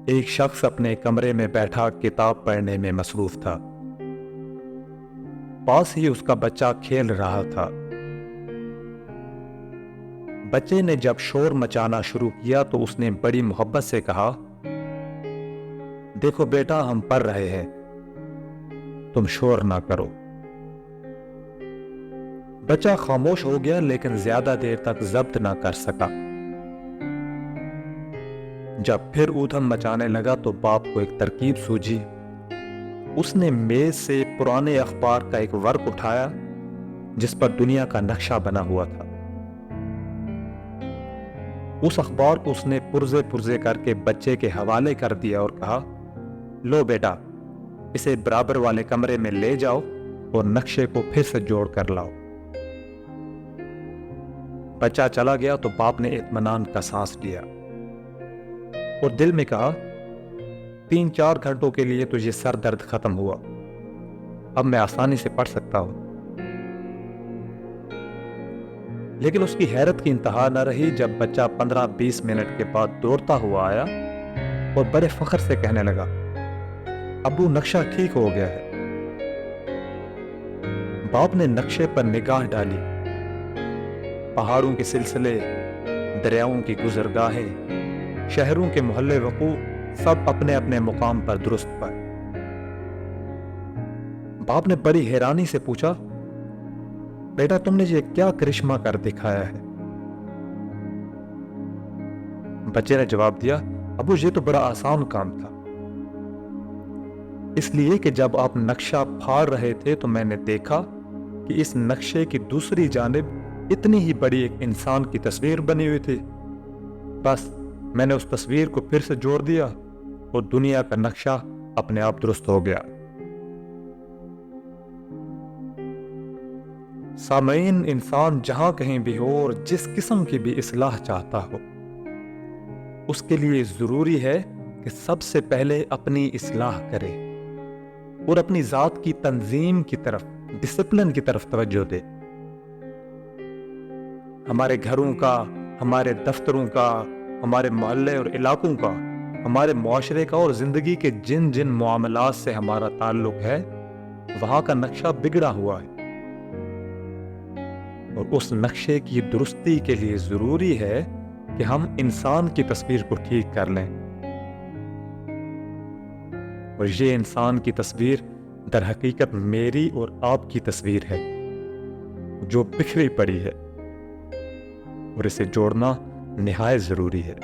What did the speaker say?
ایک شخص اپنے کمرے میں بیٹھا کتاب پڑھنے میں مصروف تھا۔ پاس ہی اس کا بچہ کھیل رہا تھا۔ بچے نے جب شور مچانا شروع کیا تو اس نے بڑی محبت سے کہا، دیکھو بیٹا، ہم پڑھ رہے ہیں، تم شور نہ کرو۔ بچہ خاموش ہو گیا لیکن زیادہ دیر تک ضبط نہ کر سکا۔ جب پھر ادھم مچانے لگا تو باپ کو ایک ترکیب سوجھی۔ اس نے میز سے پرانے اخبار کا ایک ورق اٹھایا جس پر دنیا کا نقشہ بنا ہوا تھا۔ اس اخبار کو اس نے پرزے پرزے کر کے بچے کے حوالے کر دیا اور کہا، لو بیٹا، اسے برابر والے کمرے میں لے جاؤ اور نقشے کو پھر سے جوڑ کر لاؤ۔ بچہ چلا گیا تو باپ نے اطمینان کا سانس لیا اور دل میں کہا، 3-4 گھنٹوں کے لیے تو یہ سر درد ختم ہوا، اب میں آسانی سے پڑھ سکتا ہوں۔ لیکن اس کی حیرت کی انتہا نہ رہی جب بچہ 15-20 منٹ کے بعد دوڑتا ہوا آیا اور بڑے فخر سے کہنے لگا، ابو، نقشہ ٹھیک ہو گیا ہے۔ باپ نے نقشے پر نگاہ ڈالی۔ پہاڑوں کے سلسلے، دریاؤں کی گزرگاہیں، شہروں کے محلے وقوع، سب اپنے اپنے مقام پر درست پائے۔ باپ نے بڑی حیرانی سے پوچھا، بیٹا، تم نے یہ کیا کرشمہ کر دکھایا ہے؟ بچے نے جواب دیا، ابو، یہ تو بڑا آسان کام تھا۔ اس لیے کہ جب آپ نقشہ پھاڑ رہے تھے تو میں نے دیکھا کہ اس نقشے کی دوسری جانب اتنی ہی بڑی ایک انسان کی تصویر بنی ہوئی تھی۔ بس میں نے اس تصویر کو پھر سے جوڑ دیا اور دنیا کا نقشہ اپنے آپ درست ہو گیا۔ سامعین، انسان جہاں کہیں بھی ہو اور جس قسم کی بھی اصلاح چاہتا ہو، اس کے لیے ضروری ہے کہ سب سے پہلے اپنی اصلاح کرے اور اپنی ذات کی تنظیم کی طرف، ڈسپلن کی طرف توجہ دے۔ ہمارے گھروں کا، ہمارے دفتروں کا، ہمارے محلے اور علاقوں کا، ہمارے معاشرے کا اور زندگی کے جن جن معاملات سے ہمارا تعلق ہے، وہاں کا نقشہ بگڑا ہوا ہے، اور اس نقشے کی درستی کے لیے ضروری ہے کہ ہم انسان کی تصویر کو ٹھیک کر لیں۔ اور یہ انسان کی تصویر در حقیقت میری اور آپ کی تصویر ہے جو بکھری پڑی ہے، اور اسے جوڑنا نہایت ضروری ہے۔